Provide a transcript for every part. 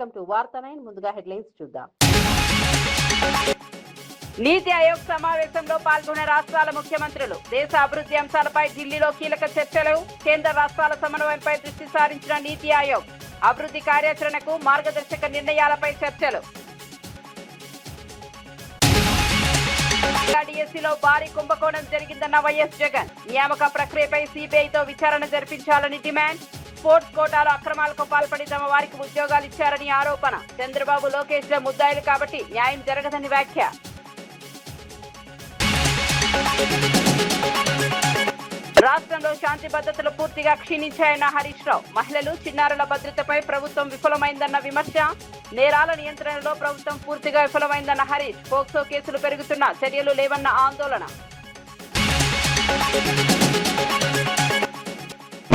Welcome to వార్తా 9. ముందుగా headlines చూద్దాం. నీతి ఆయోగ్ సమావేశంలో పాల్గొనే రాష్ట్రాల ముఖ్యమంత్రులు. దేశ అభివృద్ధి అంశాలపై ఢిల్లీలో కీలక చర్చలు. కేంద్ర రాష్ట్రాల సమన్వయంపై దృష్టి సారించిన నీతి ఆయోగ్. అభివృద్ధి కార్యాచరణకు మార్గదర్శక నిర్ణయాలపై చర్చలు. డిఎస్సీలో భారీ కుంభకోణం జరిగిందన్న వైఎస్ జగన్. నియామక ప్రక్రియపై సిబిఐతో విచారణ జరిపించాలని డిమాండ్. స్పోర్ట్స్ కోటాలో అక్రమాలకు పాల్పడి తమ వారికి ఉద్యోగాలు ఇచ్చారని ఆరోపణ. చంద్రబాబు, లోకేష్ ల ముద్దాయిలు కాబట్టి న్యాయం జరగదని వ్యాఖ్య. రాష్ట్రంలో శాంతి భద్రతలు పూర్తిగా క్షీణించాయన్న హరీష్ రావు. మహిళలు, చిన్నారుల భద్రతపై ప్రభుత్వం విఫలమైందన్న విమర్శ. నేరాల నియంత్రణలో ప్రభుత్వం పూర్తిగా విఫలమైందన్న హరీష్. పోక్సో కేసులు పెరుగుతున్నా చర్యలు లేవన్న ఆందోళన.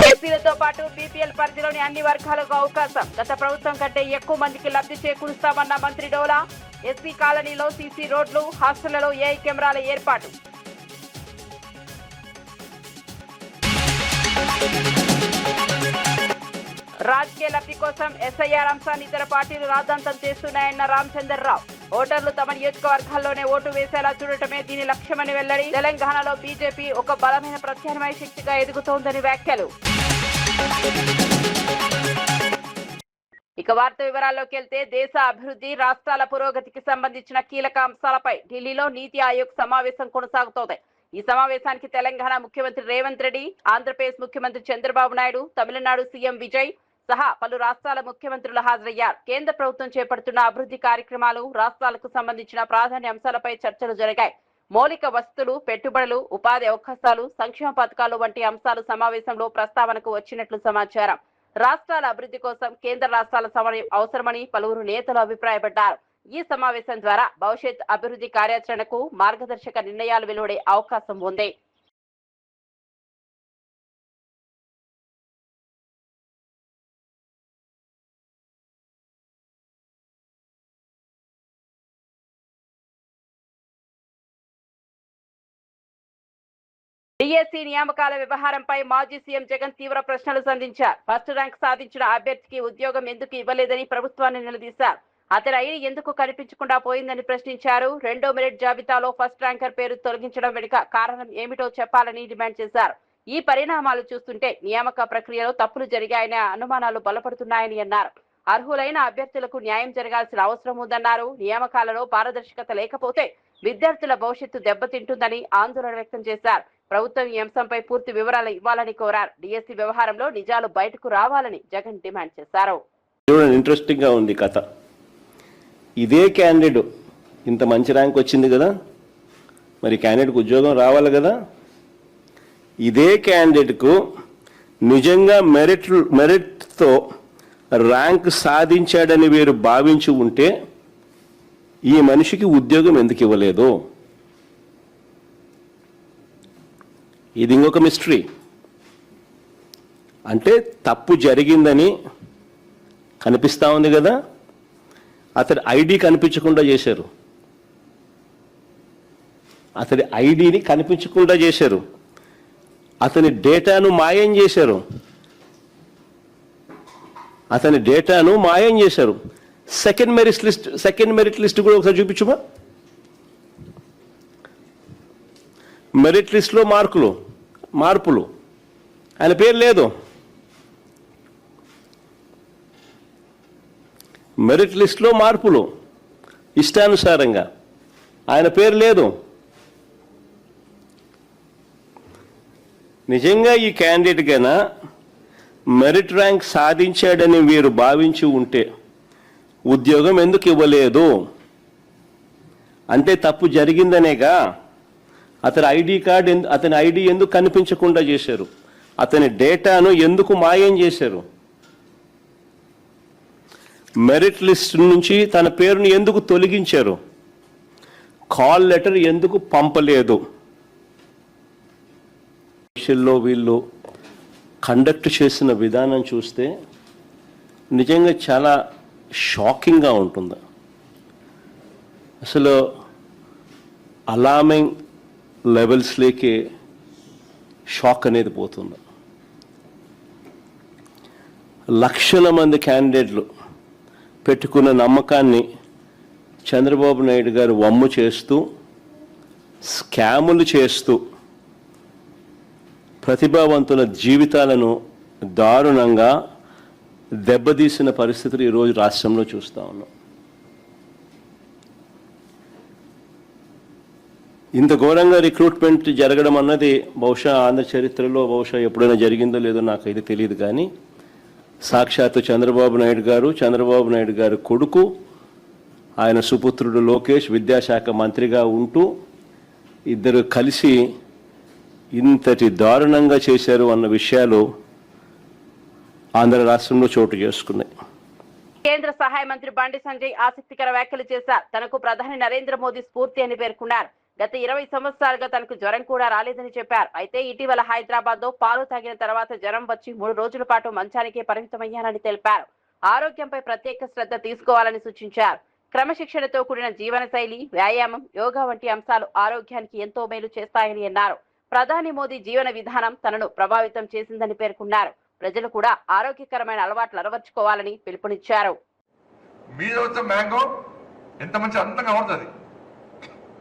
ఎస్సీలతో పాటు బీపీఎల్ పరిధిలోని అన్ని వర్గాలకు అవకాశం. గత ప్రభుత్వం కంటే ఎక్కువ మందికి లబ్ధి చేకూరుస్తామన్న మంత్రి డోలా. ఎస్సీ కాలనీలో సీసీ రోడ్లు, హాస్టళ్లలో ఏఐ కెమెరాల ఏర్పాటు. రాజకీయ లబ్ధి కోసం ఎస్ఐఆర్ అంశాన్ని ఇతర పార్టీలు రాద్ధాంతం చేస్తున్నాయన్న రామచంద్రరావు. ఓటర్లు తమ నియోజకవర్గాల్లోనే ఓటు వేసేలా చూడటమే దీని లక్ష్యమని వెల్లడి. తెలంగాణలో బీజేపీ ఒక బలమైన ప్రత్యామ్నాయ శక్తిగా ఎదుగుతోందని వ్యాఖ్యలు. ఇక వార్త వివరాల్లోకి వెళ్తే, దేశ అభివృద్ధి, రాష్ట్రాల పురోగతికి సంబంధించిన కీలక అంశాలపై ఢిల్లీలో నీతి ఆయోగ్ సమావేశం కొనసాగుతోంది. ఈ సమావేశానికి తెలంగాణ ముఖ్యమంత్రి రేవంత్ రెడ్డి, ఆంధ్రప్రదేశ్ ముఖ్యమంత్రి చంద్రబాబు నాయుడు, తమిళనాడు సీఎం విజయ్ సహా పలు రాష్ట్రాల ముఖ్యమంత్రులు హాజరయ్యారు. కేంద్ర ప్రభుత్వం చేపడుతున్న అభివృద్ధి కార్యక్రమాలు, రాష్ట్రాలకు సంబంధించిన ప్రాధాన్య అంశాలపై చర్చలు జరిగాయి. మౌలిక వసతులు, పెట్టుబడులు, ఉపాధి అవకాశాలు, సంక్షేమ పథకాలు వంటి అంశాలు సమావేశంలో ప్రస్తావనకు వచ్చినట్లు సమాచారం. రాష్ట్రాల అభివృద్ధి కోసం కేంద్ర రాష్ట్రాల సమన్వయం అవసరమని పలువురు నేతలు అభిప్రాయపడ్డారు. ఈ సమావేశం ద్వారా భవిష్యత్ అభివృద్ధి కార్యాచరణకు మార్గదర్శక నిర్ణయాలు వెలువడే అవకాశం ఉంది. డిఎస్సీ నియామకాల వ్యవహారంపై మాజీ సీఎం జగన్ తీవ్ర ప్రశ్నలు సంధించారు. ఫస్ట్ ర్యాంక్ సాధించిన అభ్యర్థికి ఉద్యోగం ఎందుకు ఇవ్వలేదని ప్రభుత్వాన్ని నిలదీశారు. అతని ఐడి ఎందుకు కనిపించకుండా పోయిందని ప్రశ్నించారు. రెండో మెరిట్ జాబితాలో ఫస్ట్ ర్యాంకర్ పేరు తొలగించడం వెనుక కారణం ఏమిటో చెప్పాలని డిమాండ్ చేశారు. ఈ పరిణామాలు చూస్తుంటే నియామక ప్రక్రియలో తప్పులు జరిగాయనే అనుమానాలు బలపడుతున్నాయని అన్నారు. అర్హులైన అభ్యర్థులకు న్యాయం జరగాల్సిన అవసరం ఉందన్నారు. నియామకాలలో పారదర్శకత లేకపోతే విద్యార్థుల భవిష్యత్తు దెబ్బతింటుందని ఆందోళన వ్యక్తం చేశారు. ప్రభుత్వం ఈ అంశంపై పూర్తి వివరాలు ఇవ్వాలని కోరారు. డిఎస్సీ వ్యవహారంలో నిజాలు బయటకు రావాలని జగన్ డిమాండ్ చేశారు. ఇంట్రెస్టింగ్ గా ఉంది కథ. ఇదే క్యాండిడేట్ ఇంత మంచి ర్యాంక్ వచ్చింది కదా, మరి క్యాండిడేట్కు ఉద్యోగం రావాలి కదా. ఇదే క్యాండిడేట్కు నిజంగా మెరిట్తో ర్యాంక్ సాధించాడని వీరు భావించి ఉంటే ఈ మనిషికి ఉద్యోగం ఎందుకు ఇవ్వలేదు? ఇది ఇంకొక మిస్టరీ. అంటే తప్పు జరిగిందని కనిపిస్తూ ఉంది కదా, అతడి ఐడి కనిపించకుండా చేశారు. అతడి ఐడిని కనిపించకుండా చేశారు. అతని డేటాను మాయం చేశారు. సెకండ్ మెరిట్ లిస్ట్ కూడా ఒకసారి చూపించుమా. మెరిట్ లిస్ట్లో మార్పులు ఆయన పేరు లేదు. మెరిట్ లిస్ట్లో మార్పులు ఇష్టానుసారంగా ఆయన పేరు లేదు. నిజంగా ఈ క్యాండిడేట్ కైనా మెరిట్ ర్యాంక్ సాధించాడని వీరు భావించి ఉంటే ఉద్యోగం ఎందుకు ఇవ్వలేదు అంటే తప్పు జరిగిందనేగా. అతని ఐడి ఎందుకు కనిపించకుండా చేశారు? అతని డేటాను ఎందుకు మాయం చేశారు? మెరిట్ లిస్ట్ నుంచి తన పేరును ఎందుకు తొలగించారు? కాల్ లెటర్ ఎందుకు పంపలేదు? వీళ్ళు కండక్ట్ చేసిన విధానం చూస్తే నిజంగా చాలా షాకింగ్గా ఉంటుంది. అసలు అలార్మింగ్ లెవెల్స్లోకి షాక్ అనేది పోతుంది. లక్షల మంది క్యాండిడేట్లు పెట్టుకున్న నమ్మకాన్ని చంద్రబాబు నాయుడు గారు వమ్ము చేస్తూ స్కాములు చేస్తూ ప్రతిభావంతుల జీవితాలను దారుణంగా దెబ్బతీసిన పరిస్థితులు ఈరోజు రాష్ట్రంలో చూస్తూ ఉన్నాం. ఇంత ఘోరంగా రిక్రూట్మెంట్ జరగడం అన్నది బహుశా ఆంధ్ర చరిత్రలో బహుశా ఎప్పుడైనా జరిగిందో లేదో నాకైతే తెలియదు. కానీ సాక్షాత్తు చంద్రబాబు నాయుడు గారు కొడుకు, ఆయన సుపుత్రుడు లోకేష్ విద్యాశాఖ మంత్రిగా ఉంటూ ఇద్దరు కలిసి ఇంతటి దారుణంగా చేశారు అన్న విషయాలు ఆంధ్ర రాష్ట్రంలో చోటు చేసుకున్నాయి. కేంద్ర సహాయ మంత్రి బండి సంజయ్ ఆసక్తికర వ్యాఖ్యలు చేశారు. తనకు ప్రధాని నరేంద్ర మోదీ స్ఫూర్తి అని పేర్కొన్నారు. గత 20 సంవత్సరాలుగా తనకు జ్వరం కూడా రాలేదని చెప్పారు. అయితే ఇటీవల హైదరాబాద్ లో పాలు తాగిన తర్వాత జ్వరం వచ్చి 3 రోజుల పాటు మంచానికే పరిమితమయ్యానని తెలిపారు. ఆరోగ్యంపై ప్రత్యేక శ్రద్ధ తీసుకోవాలని సూచించారు. క్రమశిక్షణతో కూడిన జీవన శైలి, వ్యాయామం, యోగా వంటి అంశాలు ఆరోగ్యానికి ఎంతో మేలు చేస్తాయని అన్నారు. ప్రధాని మోదీ జీవన విధానం తనను ప్రభావితం చేసిందని పేర్కొన్నారు. ప్రజలు కూడా ఆరోగ్యకరమైన అలవాట్లు అలవర్చుకోవాలని పిలుపునిచ్చారు. మ్యాంగో ఎంత మంచి అందంగా ఉంటుంది.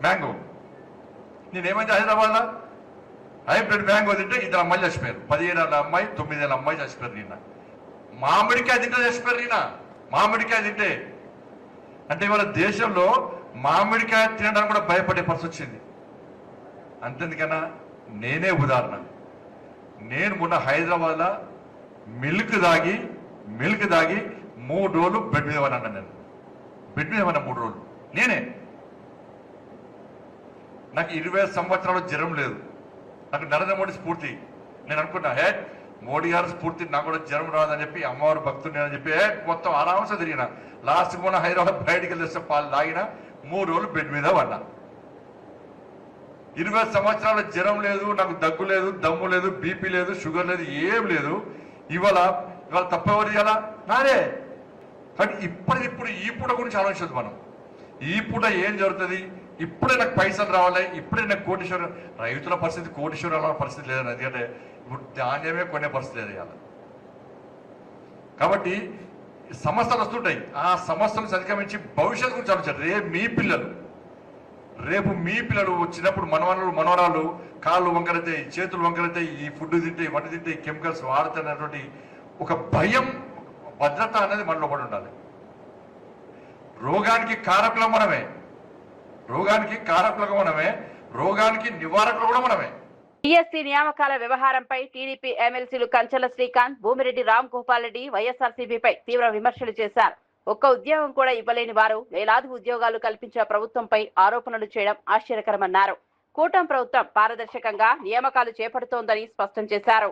మ్యాంగో నేనేమైంది హైదరాబాద్లో హైబ్రిడ్ మ్యాంగో తింటే 2 అమ్మాయిలు చచ్చిపోయారు. 17 ఏళ్ళ అమ్మాయి, 9 ఏళ్ళ అమ్మాయి చచ్చిపోయారు. నిన్న మామిడికాయ తింటే చచ్చిపోయారు. నిన్న మామిడికాయ తింటే అంటే ఇవాళ దేశంలో మామిడికాయ తినడానికి కూడా భయపడే పరిస్థితి వచ్చింది. అంతేందుకన్నా నేనే ఉదాహరణ. నేను మొన్న హైదరాబాద్లో మిల్క్ దాగి 3 రోజులు బెడ్ మీద పడినా. నేను బెడ్ మీద పడినా 3 రోజులు. నేనే నాకు 20 సంవత్సరాలు జ్వరం లేదు. నాకు నరేంద్ర మోడీ స్ఫూర్తి. నేను అనుకున్నా మోడీ గారు స్ఫూర్తి నాకు కూడా జ్వరం రాదని చెప్పి అమ్మవారు భక్తుని అని చెప్పి మొత్తం ఆరాంస తిరిగిన. లాస్ట్ మొన్న హైదరాబాద్ బయటికి వెళ్ళేస్తే పాలు తాగిన 3 రోజులు బెడ్ మీద పడ్డా. 20 సంవత్సరాల జ్వరం లేదు, నాకు దగ్గు లేదు, దమ్ము లేదు, బీపీ లేదు, షుగర్ లేదు, ఏం లేదు. ఇవాళ తప్పెవరు ఇవాళ నాదే. కానీ ఇప్పుడు ఈ పూట గురించి ఆలోచించదు మనం. ఈ పూట ఏం జరుగుతుంది, ఇప్పుడే నాకు పైసలు రావాలి, ఇప్పుడే నాకు కోటీశ్వరం. రైతుల పరిస్థితి కోటీశ్వరాల పరిస్థితి లేదని, ఎందుకంటే ఇప్పుడు ధాన్యమే కొనే పరిస్థితి లేదు ఇవాళ. కాబట్టి సమస్యలు వస్తుంటాయి. ఆ సమస్యలను అధిగమించి భవిష్యత్తు గురించి ఆలోచించారు. రేపు మీ పిల్లలు చిన్నప్పుడు మనవరాలు కాళ్ళు వంకరైతాయి, చేతులు వంకరైతాయి, ఈ ఫుడ్ తింటే, వంట తింటే, కెమికల్స్ వాడుతున్నటువంటి ఒక భయం, భద్రత అనేది మనలో పడి ఉండాలి. రోగానికి కారకులం మనమే, రోగానికి నివారకులు కూడా మనమే. టీఎస్సీ నియామకాల వ్యవహారంపై టీడీపీ ఎమ్మెల్సీలు కంచెల శ్రీకాంత్, భూమిరెడ్డి రామ్ గోపాల్ రెడ్డి వైఎస్ఆర్సీపీపై తీవ్ర విమర్శలు చేశారు. ఒక్క ఉద్యోగం కూడా ఇవ్వలేని వారు వేలాది ఉద్యోగాలు కల్పించిన ప్రభుత్వంపై ఆరోపణలు చేయడం ఆశ్చర్యకరమన్నారు. కూటమి ప్రభుత్వం పారదర్శకంగా నియామకాలు చేపడుతోందని స్పష్టం చేశారు.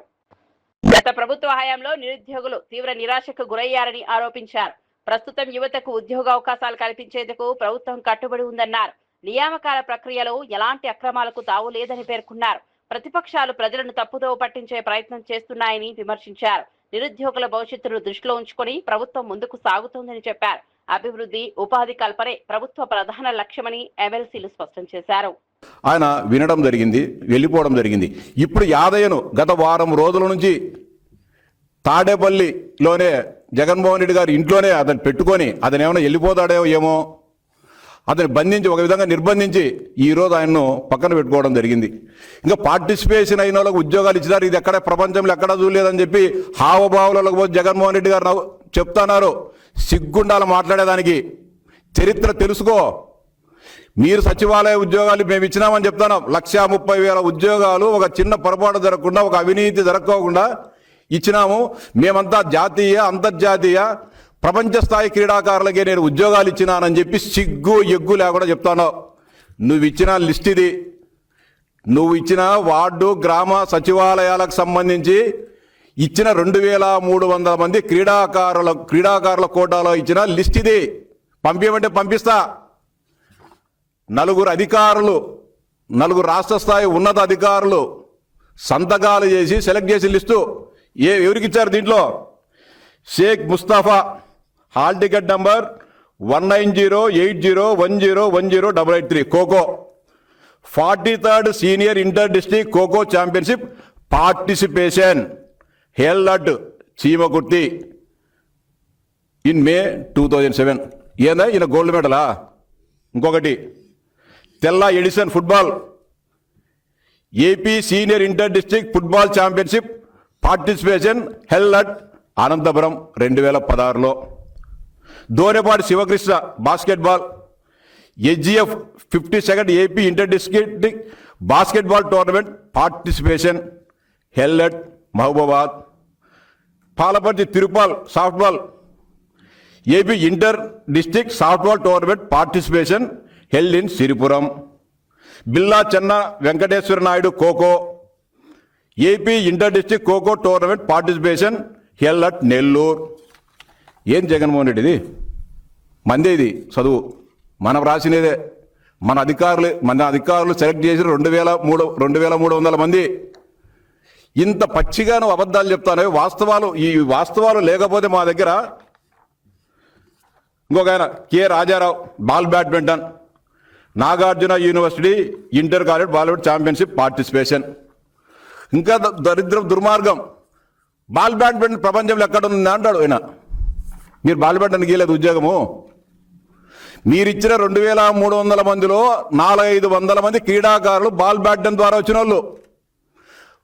గత ప్రభుత్వ హయాంలో నిరుద్యోగులు తీవ్ర నిరాశకు గురయ్యారని ఆరోపించారు. ప్రస్తుతం యువతకు ఉద్యోగ అవకాశాలు కల్పించేందుకు ప్రభుత్వం కట్టుబడి ఉందన్నారు. నియామకాల ప్రక్రియలో ఎలాంటి అక్రమాలకు తావు లేదని పేర్కొన్నారు. ప్రతిపక్షాలు ప్రజలను తప్పుదోవ పట్టించే ప్రయత్నం చేస్తున్నాయని విమర్శించారు. నిరుద్యోగుల భవిష్యత్తును దృష్టిలో ఉంచుకొని ప్రభుత్వం ముందుకు సాగుతోందని చెప్పారు. అభివృద్ధి, ఉపాధి కల్పనే ప్రభుత్వ ప్రధాన లక్ష్యమని ఎమ్మెల్సీలు స్పష్టం చేశారు. ఆయన వినడం జరిగింది, వెళ్ళిపోవడం జరిగింది. ఇప్పుడు యాదయ్యను గత వారం రోజుల నుంచి తాడేపల్లిలోనే జగన్మోహన్ రెడ్డి గారి ఇంట్లోనే అతను పెట్టుకొని అతను ఏమైనా వెళ్ళిపోతాడో ఏమో అతను బంధించి, ఒక విధంగా నిర్బంధించి ఈరోజు ఆయన్ను పక్కన పెట్టుకోవడం జరిగింది. ఇంకా పార్టిసిపేషన్ అయిన వాళ్ళకు ఉద్యోగాలు ఇచ్చినారు. ఇది ఎక్కడ ప్రపంచంలో ఎక్కడా చూడలేదని చెప్పి హావభావులకు పోతే జగన్మోహన్ రెడ్డి గారు చెప్తున్నారు. సిగ్గుండాలి మాట్లాడేదానికి. చరిత్ర తెలుసుకో. మీరు సచివాలయ ఉద్యోగాలు మేము ఇచ్చినామని చెప్తున్నాం. 1,30,000 ఉద్యోగాలు ఒక చిన్న పొరపాటు జరగకుండా, ఒక అవినీతి జరగకుండా ఇచ్చినాము. మేమంతా జాతీయ, అంతర్జాతీయ, ప్రపంచ స్థాయి క్రీడాకారులకే నేను ఉద్యోగాలు ఇచ్చినానని చెప్పి సిగ్గు ఎగ్గు లేకుండా చెప్తాను. నువ్వు ఇచ్చిన లిస్ట్ ఇది. నువ్వు ఇచ్చిన వార్డు, గ్రామ సచివాలయాలకు సంబంధించి ఇచ్చిన 2,300 మంది క్రీడాకారుల కోటాలో ఇచ్చిన లిస్ట్ ఇది. పంపించమంటే పంపిస్తా. 4 అధికారులు, 4 రాష్ట్ర స్థాయి ఉన్నత అధికారులు సంతకాలు చేసి సెలెక్ట్ చేసి లిస్టు ఎవరికి ఇచ్చారు? దీంట్లో Shaik Mustafa, hall ticket number 19080101083 kho kho, 43rd senior inter district kho kho championship participation held at Chimakurthi. In May 2007. ఏందా ఈయన గోల్డ్ మెడలా? ఇంకొకటి తెల్ల edition football AP senior inter district football championship participation held at Anantapuram 2016లో. Dorepati Sivakrishna basketball HGF 52nd AP inter district basketball tournament participation held at Mahabubabad. Palaparthi Tirupal softball AP inter district softball tournament participation held in Siripuram. Billa Chenna Venkateswara Naidu kho kho AP inter district kho kho tournament participation held at Nellore. ఏం జగన్మోహన్ రెడ్డిది? మందే ఇది చదువు, మనం రాసినదే. మన అధికారులు select చేసి 2,300 మంది. ఇంత పచ్చిగా నువ్వు అబద్ధాలు చెప్తాను. వాస్తవాలు లేకపోతే మా దగ్గర ఇంకొక ఆయన K Rajarao ball badminton Nagarjuna university inter college ball championship participation. ఇంకా దుర్మార్గం, బాల్ బ్యాడ్మింటన్ ప్రపంచంలో ఎక్కడ ఉంది అంటాడు ఆయన. మీరు బాల్ బ్యాడ్మింటన్ గీయలేదు ఉద్యోగము. మీరిచ్చిన 2,300 మందిలో 400-500 మంది క్రీడాకారులు బాల్ బ్యాడ్మింటన్ ద్వారా వచ్చిన వాళ్ళు.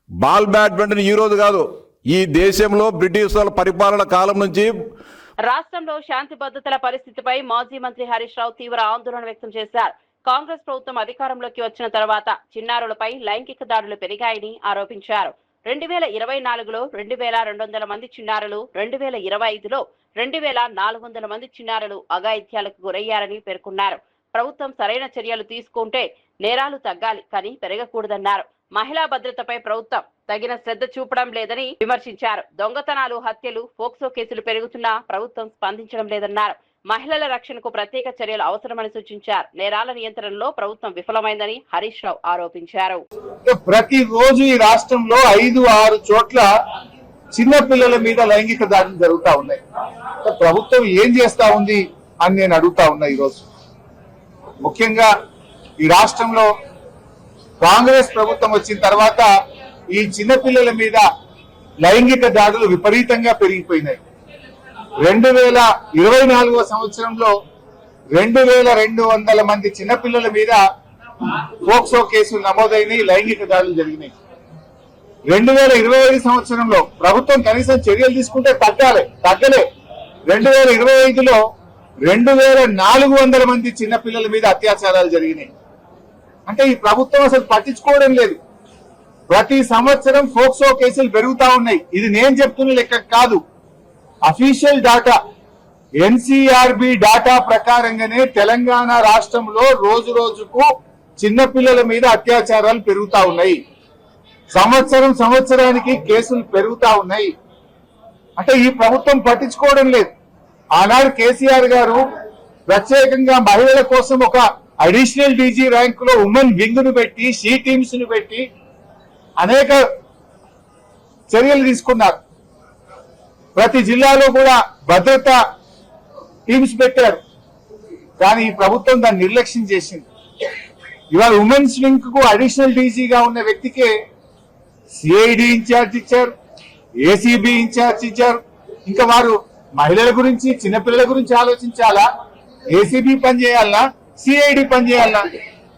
బాల్ బ్యాడ్మింటన్ ఈ రోజు కాదు, ఈ దేశంలో బ్రిటిష్ వాళ్ళ పరిపాలన కాలం నుంచి. రాష్ట్రంలో శాంతి భద్రతల పరిస్థితిపై మాజీ మంత్రి హరీష్ రావు తీవ్ర ఆందోళన వ్యక్తం చేశారు. కాంగ్రెస్ ప్రభుత్వం అధికారంలోకి వచ్చిన తర్వాత చిన్నారులపై లైంగిక దాడులు పెరిగాయని ఆరోపించారు. 2024లో 2,200 మంది చిన్నారులు, 2025లో 2,400 మంది చిన్నారులు అఘాయిత్యాలకు గురయ్యారని పేర్కొన్నారు. ప్రభుత్వం సరైన చర్యలు తీసుకుంటే నేరాలు తగ్గాలి, కానీ పెరగకూడదన్నారు. మహిళా భద్రతపై ప్రభుత్వం తగిన శ్రద్ధ చూపడం లేదని విమర్శించారు. దొంగతనాలు, హత్యలు, పోక్సో కేసులు పెరుగుతున్నా ప్రభుత్వం స్పందించడం లేదన్నారు. మహిళల రక్షణకు ప్రత్యేక చర్యలు అవసరమని సూచించారు. నేరాల నియంత్రణలో ప్రభుత్వం విఫలమైందని హరీష్ రావు ఆరోపించారు. ప్రతిరోజు ఈ రాష్ట్రంలో 5-6 చోట్ల చిన్న పిల్లల మీద లైంగిక దాడులు జరుగుతా ఉన్నాయి. ప్రభుత్వం ఏం చేస్తా ఉంది అని నేను అడుగుతా ఉన్నా. ఈరోజు ముఖ్యంగా ఈ రాష్ట్రంలో కాంగ్రెస్ ప్రభుత్వం వచ్చిన తర్వాత ఈ చిన్న పిల్లల మీద లైంగిక దాడులు విపరీతంగా పెరిగిపోయినాయి. 2024వ సంవత్సరంలో 2,200 మంది చిన్నపిల్లల మీద పోక్సో కేసులు నమోదైనాయి, లైంగిక దాడులు జరిగినాయి. 2025 సంవత్సరంలో ప్రభుత్వం కనీసం చర్యలు తీసుకుంటే తగ్గలే. 2025లో 2,400 మంది చిన్నపిల్లల మీద అత్యాచారాలు జరిగినాయి. అంటే ఈ ప్రభుత్వం అసలు పట్టించుకోవడం లేదు. ప్రతి సంవత్సరం పోక్సో కేసులు పెరుగుతా ఉన్నాయి. ఇది నేను చెప్తున్న లెక్క కాదు, అఫీషియల్ డాటా. ఎన్సీఆర్బి డాటా ప్రకారంగానే తెలంగాణ రాష్ట్రంలో రోజు రోజుకు చిన్నపిల్లల మీద అత్యాచారాలు పెరుగుతా ఉన్నాయి. సంవత్సరానికి కేసులు పెరుగుతా ఉన్నాయి. అంటే ఈ ప్రభుత్వం పట్టించుకోవడం లేదు. ఆనాడు కేసీఆర్ గారు ప్రత్యేకంగా మహిళల కోసం ఒక అడిషనల్ డీజీ ర్యాంకులో ఉమెన్ వింగ్ ను పెట్టి, షీ టీమ్స్ ను పెట్టి అనేక చర్యలు తీసుకున్నారు. ప్రతి జిల్లాలో కూడా భద్రతా టీమ్స్ పెట్టారు. కానీ ఈ ప్రభుత్వం దాన్ని నిర్లక్ష్యం చేసింది. ఇవాళ ఉమెన్స్ వింగ్ కు అడిషనల్ డీజీగా ఉన్న వ్యక్తికే సిఐడి ఇన్ఛార్జ్ ఇచ్చారు, ఏసీబీ ఇన్ఛార్జ్ ఇచ్చారు. ఇంకా వారు మహిళల గురించి, చిన్నపిల్లల గురించి ఆలోచించాలా? ఏసీబీ పనిచేయాలనా, సిఐడి పనిచేయాలనా?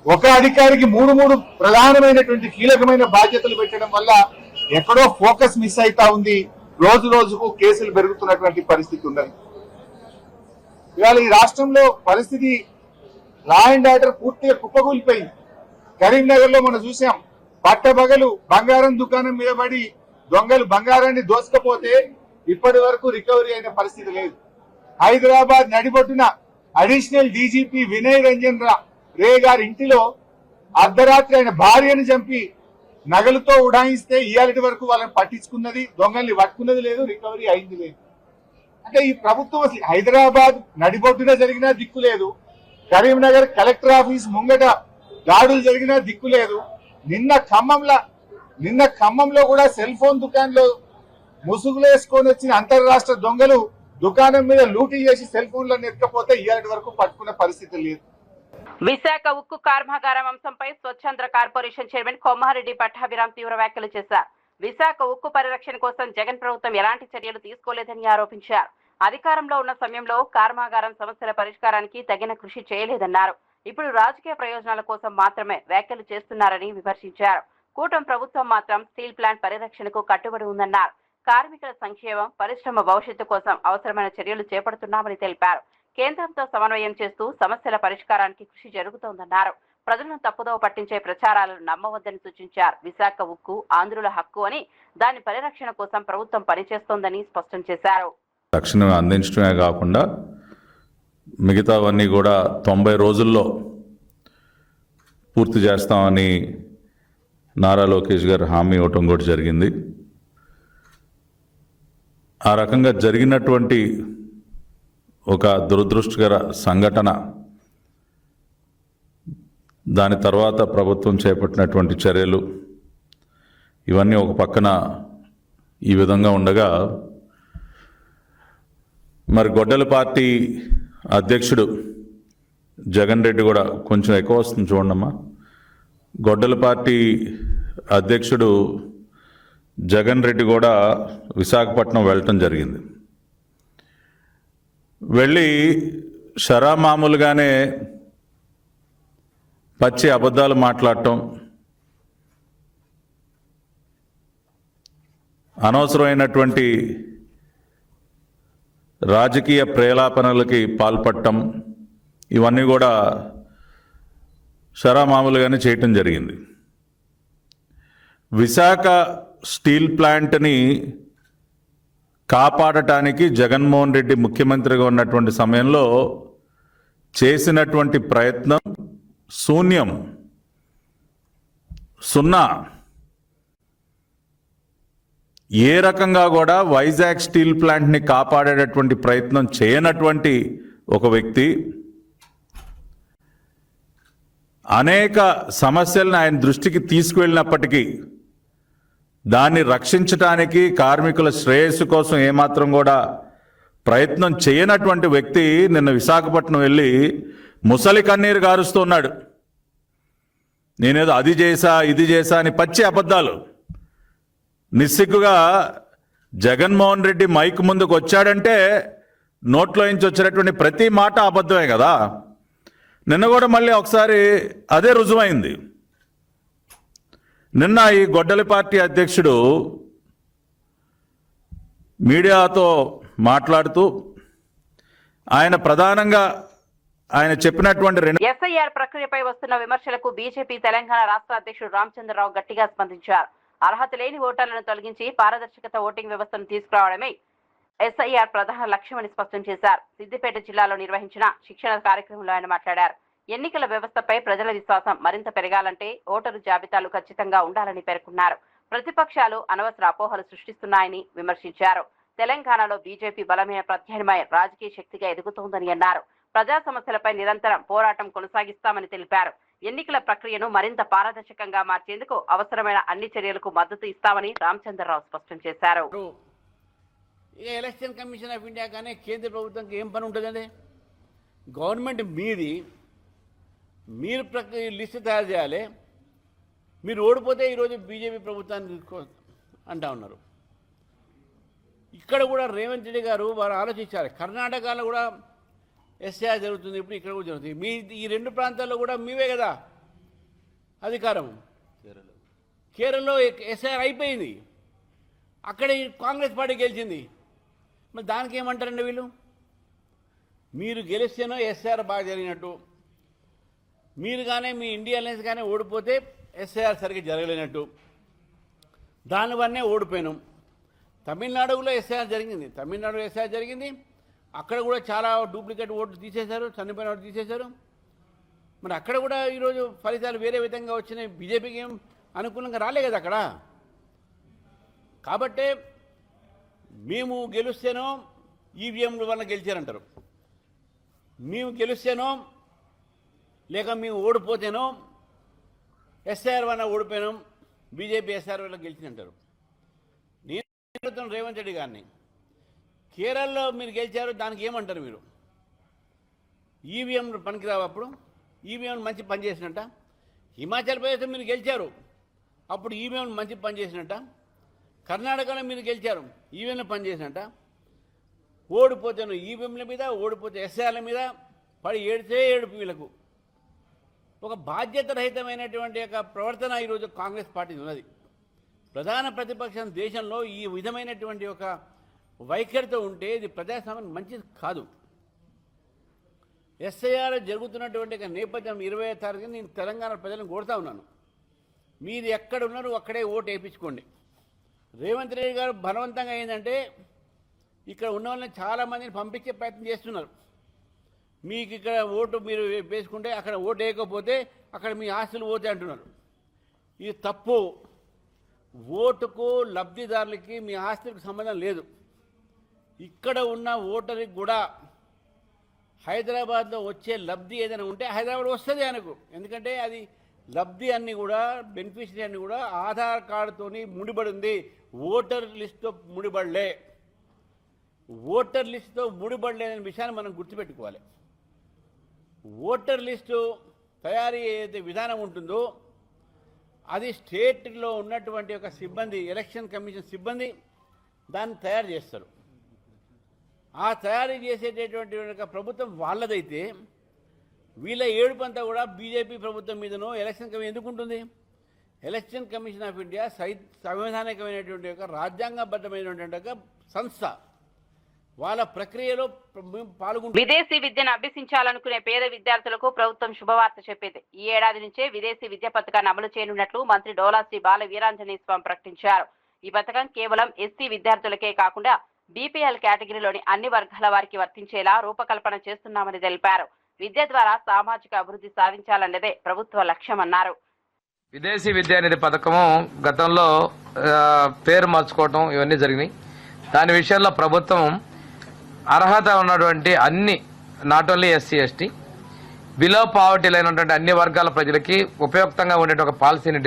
ఒక అధికారికి మూడు ప్రధానమైనటువంటి కీలకమైన బాధ్యతలు పెట్టడం వల్ల ఎక్కడో ఫోకస్ మిస్ అవుతా ఉంది. రోజు రోజుకు కేసులు పెరుగుతున్నటువంటి పరిస్థితి ఉన్నది. ఇవాళ ఈ రాష్ట్రంలో పరిస్థితి లా అండ్ ఆర్డర్ పూర్తిగా కుప్పకూలిపోయింది. కరీంనగర్ లో మనం చూసాం, పట్టపగలు బంగారం దుకాణం మీద పడి దొంగలు బంగారాన్ని దోసుకపోతే ఇప్పటి వరకు రికవరీ అయిన పరిస్థితి లేదు. హైదరాబాద్ నడిబొట్టున అడిషనల్ డీజీపీ వినయ్ రంజన్ రే గారి ఇంటిలో అర్ధరాత్రి ఆయన భార్యను చంపి నగలతో ఉడాయిస్తే ఇయాలటి వరకు వాళ్ళని పట్టించుకున్నది, దొంగల్ని పట్టుకున్నది లేదు, రికవరీ అయింది లేదు. అంటే ఈ ప్రభుత్వం అసలు హైదరాబాద్ నడిబొడ్డున జరిగినా దిక్కు లేదు, కరీంనగర్ కలెక్టర్ ఆఫీస్ ముంగట దాడులు జరిగినా దిక్కు లేదు. నిన్న ఖమ్మంలో కూడా సెల్ ఫోన్ దుకాణంలో ముసుగులు వేసుకొని వచ్చిన అంతర్రాష్ట్ర దొంగలు దుకాణం మీద లూటీ చేసి సెల్ ఫోన్లను ఎత్తుకపోతే ఇయాలటి వరకు పట్టుకునే పరిస్థితి లేదు. విశాఖ ఉక్కు కర్మాగారం అంశంపై స్వచ్ఛంద్ర కార్పొరేషన్ చైర్మన్ కొమ్మారెడ్డి పట్టాభిరామ్ తీవ్ర వ్యాఖ్యలు చేశారు. విశాఖ ఉక్కు పరిరక్షణ కోసం జగన్ ప్రభుత్వం ఎలాంటి చర్యలు తీసుకోలేదని ఆరోపించారు. అధికారంలో ఉన్న సమయంలో కర్మాగారం సమస్యల పరిష్కారానికి తగిన కృషి చేయలేదన్నారు. ఇప్పుడు రాజకీయ ప్రయోజనాల కోసం మాత్రమే వ్యాఖ్యలు చేస్తున్నారని విమర్శించారు. కూటమి ప్రభుత్వం మాత్రం స్టీల్ ప్లాంట్ పరిరక్షణకు కట్టుబడి ఉందన్నారు. కార్మికుల సంక్షేమం, పరిశ్రమ భవిష్యత్తు కోసం అవసరమైన చర్యలు చేపడుతున్నామని తెలిపారు. కేంద్రంతో సమన్వయం చేస్తూ సమస్యల పరిష్కారానికి కృషి జరుగుతోందన్నారు. ప్రజలను తప్పుదోవ పట్టించే ప్రచారాలను నమ్మవద్దని సూచించారు. విశాఖ ఉక్కు ఆంధ్రుల హక్కు అని దాని పరిరక్షణ కోసం ప్రభుత్వం పనిచేస్తోందని స్పష్టం చేశారు. తక్షణం అందించడమే కాకుండా మిగతావన్నీ కూడా 90 రోజుల్లో పూర్తి చేస్తామని నారా లోకేష్ గారు హామీ ఇవ్వటం కూడా జరిగింది. ఆ రకంగా జరిగినటువంటి ఒక దురదృష్టకర సంఘటన, దాని తర్వాత ప్రభుత్వం చేపట్టినటువంటి చర్యలు, ఇవన్నీ ఒక పక్కన ఈ విధంగా ఉండగా, మరి గొడ్డల పార్టీ అధ్యక్షుడు జగన్ రెడ్డి కూడా కొంచెం ఎక్కువ వస్తుంది చూడమ్మా. గొడ్డల పార్టీ అధ్యక్షుడు జగన్ రెడ్డి కూడా విశాఖపట్నం వెళ్ళటం జరిగింది. వెళ్ళి మామూలుగానే పచ్చి అబద్ధాలు మాట్లాడటం, అనవసరమైనటువంటి రాజకీయ ప్రేలాపనలకి పాల్పడటం, ఇవన్నీ కూడా మామూలుగానే చేయటం జరిగింది. విశాఖ స్టీల్ ప్లాంట్ని కాపాడటానికి జగన్మోహన్ రెడ్డి ముఖ్యమంత్రిగా ఉన్నటువంటి సమయంలో చేసినటువంటి ప్రయత్నం శూన్యం, సున్నా. ఏ రకంగా కూడా వైజాగ్ స్టీల్ ప్లాంట్ని కాపాడేటటువంటి ప్రయత్నం చేయనటువంటి ఒక వ్యక్తి అనేక సమస్యలను ఆయన దృష్టికి తీసుకువెళ్ళినప్పటికీ దాన్ని రక్షించటానికి, కార్మికుల శ్రేయస్సు కోసం ఏమాత్రం కూడా ప్రయత్నం చేయనటువంటి వ్యక్తి నిన్న విశాఖపట్నం వెళ్ళి ముసలి కన్నీరు గారుస్తున్నాడు. నేనేదో అది చేశా ఇది చేశా అని పచ్చి అబద్ధాలు. నిస్సిగ్గుగా జగన్మోహన్ రెడ్డి మైక్ ముందుకు వచ్చాడంటే నోట్లో నుంచి వచ్చినటువంటి ప్రతి మాట అబద్ధమే కదా. నిన్న కూడా మళ్ళీ ఒకసారి అదే రుజువైంది. నిన్న ఈ గొడ్డలి పార్టీ అధ్యక్షుడు మీడియాతో మాట్లాడుతూ ఆయన ప్రధానంగా ఆయన చెప్పినటువంటి ఎస్ఐఆర్ ప్రక్రియపై వస్తున్న విమర్శలకు బీజేపీ తెలంగాణ రాష్ట్ర అధ్యక్షుడు రామచంద్రరావు గట్టిగా స్పందించారు. అర్హత లేని ఓటర్లను తొలగించి పారదర్శకత ఓటింగ్ వ్యవస్థను తీసుకురావడమే ఎస్ఐఆర్ ప్రధాన లక్ష్యమని స్పష్టం చేశారు. సిద్దిపేట జిల్లాలో నిర్వహించిన శిక్షణ కార్యక్రమంలో ఆయన మాట్లాడారు. ఎన్నికల వ్యవస్థపై ప్రజల విశ్వాసం మరింత పెరగాలంటే ఓటరు జాబితాలు ఖచ్చితంగా ఉండాలని పేర్కొన్నారు. ప్రతిపక్షాలు అనవసర అపోహలు సృష్టిస్తున్నాయని విమర్శించారు. తెలంగాణలో బీజేపీ బలమైన ప్రత్యామ్నాయ రాజకీయ శక్తిగా ఎదుగుతోందని అన్నారు. ప్రజా సమస్యలపై నిరంతరం పోరాటం కొనసాగిస్తామని తెలిపారు. ఎన్నికల ప్రక్రియను మరింత పారదర్శకంగా మార్చేందుకు అవసరమైన అన్ని చర్యలకు మద్దతు ఇస్తామని రామచంద్రరావు స్పష్టం చేశారు. ఎలక్షన్ కమిషన్ ఆఫ్ ఇండియా కానీ కేంద్ర ప్రభుత్వంకి ఏం పని ఉంటుందండి? గవర్నమెంట్ మీది, మీరు లిస్టు తయారు చేయాలి. మీరు ఓడిపోతే ఈరోజు బీజేపీ ప్రభుత్వాన్ని అంటా ఉన్నారు. ఇక్కడ కూడా రేవంత్ రెడ్డి గారు వారు ఆలోచించారు. కర్ణాటకలో కూడా ఎస్ఐఆర్ జరుగుతుంది, ఇప్పుడు ఇక్కడ కూడా జరుగుతుంది. మీ ఈ రెండు ప్రాంతాల్లో కూడా మీవే కదా అధికారం. కేరళలో ఎస్ఐఆర్ అయిపోయింది, అక్కడ కాంగ్రెస్ పార్టీ గెలిచింది. మరి దానికి ఏమంటారండి వీళ్ళు? మీరు గెలిస్తేనో ఎస్ఐఆర్ బాగా జరిగినట్టు, మీరు కానీ మీ ఇండియా అలయన్స్ కానీ ఓడిపోతే ఎస్ఐఆర్ సరిగ్గా జరగలేనట్టు, దానివల్లనే ఓడిపోయినాం. తమిళనాడులో ఎస్ఐఆర్ జరిగింది, తమిళనాడులో ఎస్ఐఆర్ జరిగింది, అక్కడ కూడా చాలా డూప్లికేట్ ఓట్లు తీసేశారు, చనిపోయిన ఓట్లు తీసేశారు. మరి అక్కడ కూడా ఈరోజు ఫలితాలు వేరే విధంగా వచ్చినాయి. బీజేపీకి ఏం అనుకూలంగా రాలే కదా అక్కడ. కాబట్టే మేము గెలుస్తేనో ఈవీఎంల వల్ల గెలిచారంటారు, మేము గెలుస్తేనో లేక మేము ఓడిపోతేనో ఎస్ఐఆర్ వల్ల ఓడిపోయినాం, బీజేపీ ఎస్ఆర్ వల్ల గెలిచిందంటారు. నేను అడుగుతాను రేవంత్ రెడ్డి గారిని, కేరళలో మీరు గెలిచారు, దానికి ఏమంటారు మీరు? ఈవీఎంలు పనికిరావు, అప్పుడు ఈవీఎంలు మంచి పని చేసినట్ట. హిమాచల్ ప్రదేశ్లో మీరు గెలిచారు, అప్పుడు ఈవీఎంలు మంచి పని చేసినట్ట. కర్ణాటకలో మీరు గెలిచారు, ఈవీఎంలు పని చేసినట్ట. ఓడిపోతే ఈవీఎంల మీద, ఓడిపోతే ఎస్ఐల మీద పడి ఏడితే ఏడుపు వీళ్ళకు. ఒక బాధ్యత రహితమైనటువంటి యొక్క ప్రవర్తన ఈరోజు కాంగ్రెస్ పార్టీ ఉన్నది. ప్రధాన ప్రతిపక్షం దేశంలో ఈ విధమైనటువంటి ఒక వైఖరితో ఉంటే ఇది ప్రజాస్వామ్యం మంచిది కాదు. ఎస్ఐఆర్ జరుగుతున్నటువంటి నేపథ్యం 20వ తారీఖున నేను తెలంగాణ ప్రజలను కోరుతా ఉన్నాను, మీరు ఎక్కడ ఉన్నారు అక్కడే ఓటు వేయించుకోండి. రేవంత్ రెడ్డి గారు బలవంతంగా ఏంటంటే ఇక్కడ ఉన్న వాళ్ళని చాలామందిని పంపించే ప్రయత్నం చేస్తున్నారు. మీకు ఇక్కడ ఓటు మీరు వేసుకుంటే అక్కడ ఓటు వేయకపోతే అక్కడ మీ ఆస్తులు పోతే అంటున్నారు. ఇది తప్పు. ఓటుకు లబ్ధిదారులకి మీ ఆస్తులకు సంబంధం లేదు. ఇక్కడ ఉన్న ఓటర్కి కూడా హైదరాబాద్లో వచ్చే లబ్ధి ఏదైనా ఉంటే హైదరాబాద్ వస్తుంది ఆయనకు. ఎందుకంటే అది లబ్ధి అన్నీ కూడా బెనిఫిషరీ అన్నీ కూడా ఆధార్ కార్డుతో ముడిపడి ఉంది, ఓటర్ లిస్టుతో ముడిపడలే. ఓటర్ లిస్టుతో ముడిపడలేదనే విషయాన్ని మనం గుర్తుపెట్టుకోవాలి. ఓటర్ లిస్టు తయారీ ఏదైతే విధానం ఉంటుందో అది స్టేట్లో ఉన్నటువంటి ఒక సిబ్బంది, ఎలక్షన్ కమిషన్ సిబ్బంది దాన్ని తయారు చేస్తారు. ఆ తయారీ చేసేటటువంటి ఒక ప్రభుత్వం వాళ్ళదైతే వీళ్ళ ఏడుపంతా కూడా బీజేపీ ప్రభుత్వం మీదనో ఎలక్షన్ కమిషన్ ఎందుకు ఉంటుంది? ఎలక్షన్ కమిషన్ ఆఫ్ ఇండియా సంవిధానికమైనటువంటి ఒక రాజ్యాంగబద్ధమైనటువంటి ఒక సంస్థ. వాళ్ళ ప్రక్రియలో పాల్గొంటారు. విదేశీ విద్యను అభ్యసించాలనుకునే పేద విద్యార్థులకు ప్రభుత్వం శుభవార్త చెప్పింది. ఈ ఏడాది నుంచే విదేశీ విద్యా పథకాన్ని అమలు చేయనున్నట్లు మంత్రి డోలా శ్రీ బాల వీరాంజనేయ స్వామి ప్రకటించారు. ఈ పథకం కేవలం ఎస్సీ విద్యార్థులకే కాకుండా బీపీఎల్ కేటగిరీలోని అన్ని వర్గాల వారికి వర్తించేలా రూపకల్పన చేస్తున్నామని తెలిపారు. విద్య ద్వారా సామాజిక అభివృద్ధి సాధించాలన్నదే ప్రభుత్వ లక్ష్యమన్నారు. విదేశీ విద్యా నిధి పథకము గతంలో పేరు మార్చుకోవటం ఇవన్నీ జరిగినాయి. దాని విషయంలో ప్రభుత్వం అర్హత ఉన్నటువంటి అన్ని, not only SC ST, below poverty లేనటువంటి అన్ని వర్గాల ప్రజలకి ఉపయుక్తంగా ఉండే ఒక పాలసీని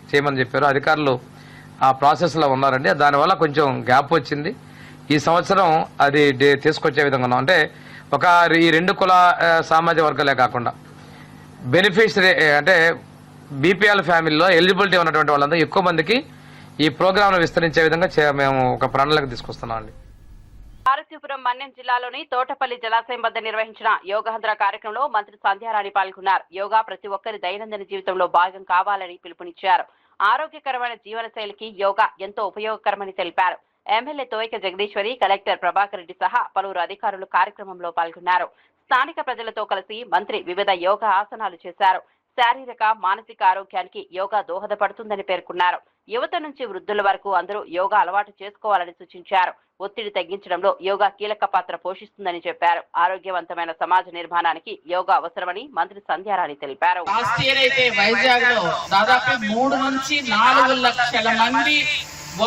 చేయమని చెప్పారు. అధికారులు ఆ ప్రాసెస్లో ఉన్నారండి. దానివల్ల కొంచెం గ్యాప్ వచ్చింది. ఈ సంవత్సరం అది తీసుకొచ్చే విధంగా ఉన్నాం. అంటే ఒక ఈ 2 కుల సామాజిక వర్గాలే కాకుండా బెనిఫిషరీ అంటే బీపీఎల్ ఫ్యామిలీలో ఎలిజిబిలిటీ ఉన్నటువంటి వాళ్ళందరూ ఎక్కువ మందికి ఈ ప్రోగ్రాంను విస్తరించే విధంగా మేము ఒక ప్రణాళిక తీసుకొస్తున్నాం అండి. పార్వతీపురం మన్యం జిల్లాలోని తోటపల్లి జలాశయం వద్ద నిర్వహించిన యోగాంధ్ర కార్యక్రమంలో మంత్రి సంధ్యారాణి పాల్గొన్నారు. యోగా ప్రతి ఒక్కరి దైనందిన జీవితంలో భాగం కావాలని పిలుపునిచ్చారు. ఆరోగ్యకరమైన జీవనశైలికి యోగా ఎంతో ఉపయోగకరమని తెలిపారు. ఎమ్మెల్యే తోయిక జగదీశ్వరి, కలెక్టర్ ప్రభాకర్ రెడ్డి సహా పలువురు అధికారులు కార్యక్రమంలో పాల్గొన్నారు. స్థానిక ప్రజలతో కలిసి మంత్రి వివిధ యోగా ఆసనాలు చేశారు. శారీరక, మానసిక ఆరోగ్యానికి యోగా దోహదపడుతుందని పేర్కొన్నారు. యువత నుంచి వృద్ధుల వరకు అందరూ యోగా అలవాటు చేసుకోవాలని సూచించారు. ఒత్తిడి తగ్గించడంలో యోగా కీలక పాత్ర పోషిస్తుందని చెప్పారు. ఆరోగ్యవంతమైన సమాజ నిర్మాణానికి యోగా అవసరమని మంత్రి సంధ్యారాణి తెలిపారు. లాస్ట్ ఇయర్ అయితే వైజాగ్ లో దాదాపు 3 నుంచి 4 లక్షల మంది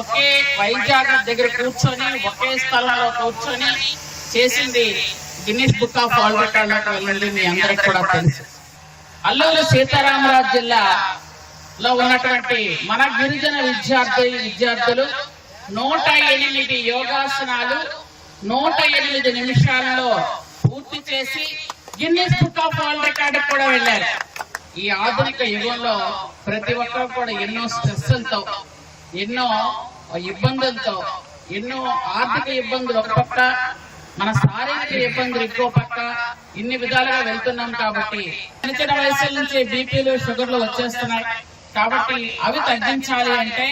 ఒకే వైజాగ్ దగ్గర కూర్చొని ఒకే స్థలంలో కూర్చొని చేసింది గిన్నిస్ బుక్ ఆఫ్ వరల్డ్ రికార్డులకు వెళ్ళింది. మీ అందరికి కూడా తెలుసు. అల్లూరు సీతారామరాజు జిల్లాలో ఉన్నటువంటి మన గిరిజన విద్యార్థులు 108 యోగాసనాలు 108 నిమిషాల్లో పూర్తి చేసి Guinness book of world record కూడా వెళ్ళారు. ఈ ఆధునిక యుగంలో ప్రతి ఒక్కరు కూడా ఎన్నో స్ట్రెస్లతో, ఎన్నో ఇబ్బందులతో, ఎన్నో ఆర్థిక ఇబ్బందులు ఒక పక్క, మన శారీరక ఇబ్బందులు ఇంకో పక్క, ఇన్ని విధాలుగా వెళ్తున్నాం. కాబట్టి చిన్న వయసుల నుంచి బీపీలు, షుగర్లు వచ్చేస్తున్నాయి. కాబట్టి అవి తగ్గించాలి అంటే,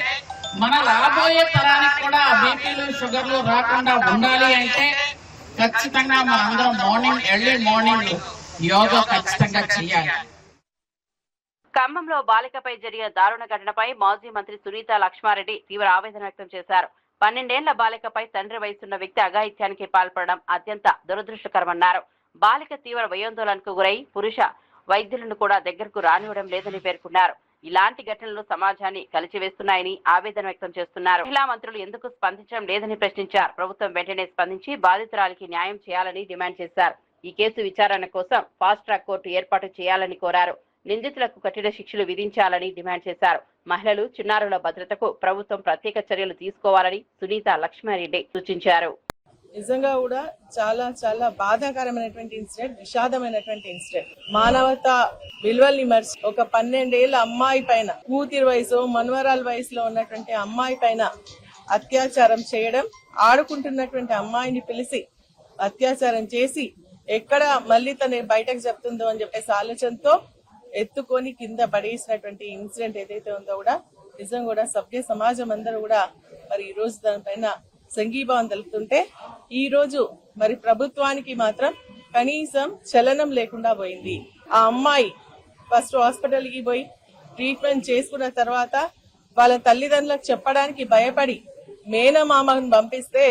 మన రాబోయే తరానికి కూడా బీపీలు, షుగర్లు రాకుండా ఉండాలి అంటే ఖచ్చితంగా మనందరం ఎర్లీ మార్నింగ్ యోగా ఖచ్చితంగా చేయాలి. ఖమ్మంలో బాలికపై జరిగిన దారుణ ఘటనపై మాజీ మంత్రి సునీత లక్ష్మారెడ్డి తీవ్ర ఆవేదన వ్యక్తం చేశారు. 12 ఏళ్ల బాలికపై తండ్రి వయసున్న వ్యక్తి అఘాయిత్యానికి పాల్పడడం అత్యంత దురదృష్టకరమన్నారు. బాలిక తీవ్ర భయాందోళనకు గురై పురుష వైద్యులను కూడా దగ్గరకు రానివ్వడం లేదని పేర్కొన్నారు. ఇలాంటి ఘటనలు సమాజాన్ని కలిచివేస్తున్నాయని ఆవేదన వ్యక్తం చేస్తున్నారు. మహిళా మంత్రులు ఎందుకు స్పందించడం లేదని ప్రశ్నించారు. ప్రభుత్వం వెంటనే స్పందించి బాధితురాలికి న్యాయం చేయాలని డిమాండ్ చేశారు. ఈ కేసు విచారణ కోసం ఫాస్ట్ ట్రాక్ కోర్టు ఏర్పాటు చేయాలని కోరారు. నిందితులకు కఠిన శిక్షలు విధించాలని డిమాండ్ చేశారు. మహిళలు, చిన్నారుల భద్రతకు ప్రభుత్వం ప్రత్యేక చర్యలు తీసుకోవాలని సునీత లక్ష్మారెడ్డి సూచించారు. నిజంగా కూడా చాలా చాలా బాధాకరమైనటువంటి ఇన్సిడెంట్, విషాదమైనటువంటి ఇన్సిడెంట్. మానవతా విలువల్ని మర్చి ఒక 12 ఏళ్ల అమ్మాయి పైన, కూతురి వయసు, మన్వరాల వయసులో ఉన్నటువంటి అమ్మాయి పైన అత్యాచారం చేయడం, ఆడుకుంటున్నటువంటి అమ్మాయిని పిలిచి అత్యాచారం చేసి ఎక్కడ మళ్ళీ తను బయటకు చెప్తుందో అని చెప్పేసి ఆలోచనతో ఎత్తుకొని కింద పడేసినటువంటి ఇన్సిడెంట్ ఏదైతే ఉందో కూడా నిజం కూడా సభ్య సమాజం అందరూ కూడా మరి ఈ రోజు దానిపైన సంఘీభావం తెలుపుతుంటే ఈ రోజు మరి ప్రభుత్వానికి మాత్రం కనీసం చలనం లేకుండా పోయింది. ఆ అమ్మాయి ఫస్ట్ హాస్పిటల్ కి పోయి ట్రీట్మెంట్ చేసుకున్న తర్వాత వాళ్ళ తల్లిదండ్రులకు చెప్పడానికి భయపడి మేనమామను పంపిస్తే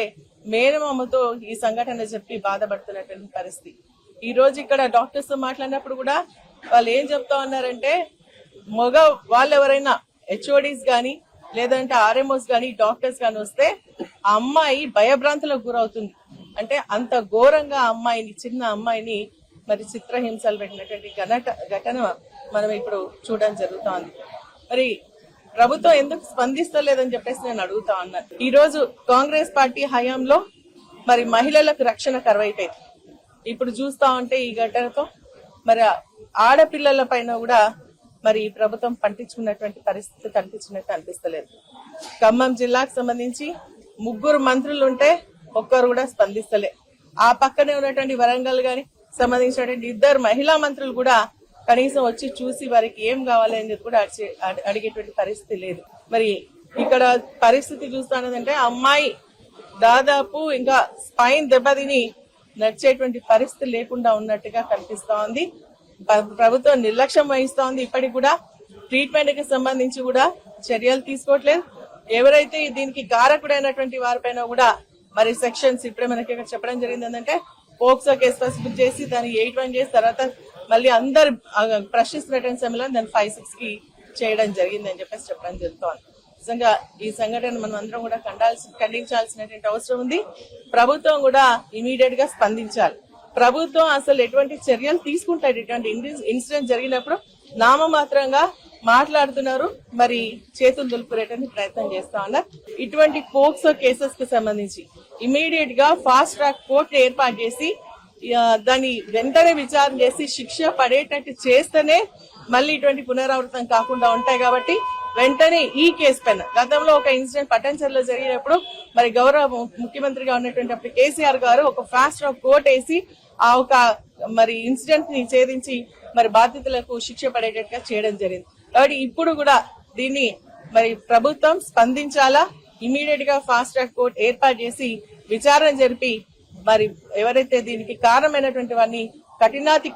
మేనమామతో ఈ సంఘటన చెప్పి బాధపడుతున్నటువంటి పరిస్థితి. ఈ రోజు ఇక్కడ డాక్టర్స్ తో మాట్లాడినప్పుడు కూడా వాళ్ళు ఏం చెప్తా ఉన్నారంటే మగ వాళ్ళు ఎవరైనా హెచ్ఓడీస్ గాని లేదంటే ఆర్ఎంఓస్ గాని డాక్టర్స్ గాని వస్తే ఆ అమ్మాయి భయభ్రాంతులకు గురవుతుంది. అంటే అంత ఘోరంగా అమ్మాయిని చిన్న అమ్మాయిని మరి చిత్రహింసలు పెట్టినటువంటి ఘటన మనం ఇప్పుడు చూడడం జరుగుతా ఉంది. మరి ప్రభుత్వం ఎందుకు స్పందిస్తలేదని చెప్పేసి నేను అడుగుతా ఉన్నాను. ఈ రోజు కాంగ్రెస్ పార్టీ హయాంలో మరి మహిళలకు రక్షణ కరువైపోయింది. ఇప్పుడు చూస్తా ఉంటే ఈ ఘటనతో మరి ఆడపిల్లల పైన కూడా మరి ఈ ప్రభుత్వం పట్టించుకున్నటువంటి పరిస్థితి కనిపించినట్టు అనిపిస్తలేదు. ఖమ్మం జిల్లాకు సంబంధించి 3 మంత్రులు ఉంటే ఒక్కరు కూడా స్పందిస్తలే. ఆ పక్కనే ఉన్నటువంటి వరంగల్ గాని సంబంధించినటువంటి 2 మహిళా మంత్రులు కూడా కనీసం వచ్చి చూసి వారికి ఏం కావాలి అని చెప్పి కూడా అడిగేటువంటి పరిస్థితి లేదు. మరి ఇక్కడ పరిస్థితి చూస్తానంటే అమ్మాయి దాదాపు ఇంకా స్పైన్ దెబ్బతిని నడిచేటువంటి పరిస్థితి లేకుండా ఉన్నట్టుగా కనిపిస్తా ఉంది. ప్రభుత్వం నిర్లక్ష్యం వహిస్తా ఉంది. ఇప్పటికి కూడా ట్రీట్మెంట్ కి సంబంధించి కూడా చర్యలు తీసుకోవట్లేదు. ఎవరైతే దీనికి కారకుడైనటువంటి వారిపైన కూడా మరి సెక్షన్స్ ఇప్పుడే మనకి ఇక్కడ చెప్పడం జరిగింది ఏంటంటే పోక్సో కేసు ఫస్ట్ చేసి దాన్ని 8-1 చేసి తర్వాత మళ్ళీ అందరు ప్రశ్నిస్తున్నటువంటి సమయంలో దాన్ని 5-6 కి చేయడం జరిగింది అని చెప్పేసి చెప్పడం జరుగుతోంది. నిజంగా ఈ సంఘటన మనం అందరం కూడా ఖండించాల్సినటువంటి అవసరం ఉంది. ప్రభుత్వం కూడా ఇమీడియట్ గా స్పందించాలి. ప్రభుత్వం అసలు ఎటువంటి చర్యలు తీసుకుంటారు ఇటువంటి ఇన్సిడెంట్ జరిగినప్పుడు నామమాత్రంగా మాట్లాడుతున్నారు, మరి చేతులు దులుపురేటానికి ప్రయత్నం చేస్తా ఉన్నారు. ఇటువంటి పోక్సో కేసెస్ కు సంబంధించి ఇమీడియట్ గా ఫాస్ట్ ట్రాక్ కోర్టు ఏర్పాటు చేసి దాన్ని వెంటనే విచారణ చేసి శిక్ష పడేటట్టు చేస్తేనే మళ్ళీ ఇటువంటి పునరావృతం కాకుండా ఉంటాయి. కాబట్టి వెంటనే ఈ కేసు పైన గతంలో ఒక ఇన్సిడెంట్ పట్టణంచెరులో జరిగినప్పుడు మరి గౌరవ ముఖ్యమంత్రిగా ఉన్నటువంటి అప్పుడు కేసీఆర్ గారు ఒక ఫాస్ట్ ట్రాక్ కోర్టు వేసి ఆ ఒక మరి ఇన్సిడెంట్ ని ఛేదించి మరి బాధితులకు శిక్ష పడేటట్టుగా చేయడం జరిగింది. కాబట్టి ఇప్పుడు కూడా దీన్ని మరి ప్రభుత్వం స్పందించాలా, ఇమీడియట్ గా ఫాస్ట్ ట్రాక్ కోర్టు ఏర్పాటు చేసి విచారణ జరిపి మరి ఎవరైతే దీనికి కారణమైనటువంటి వారిని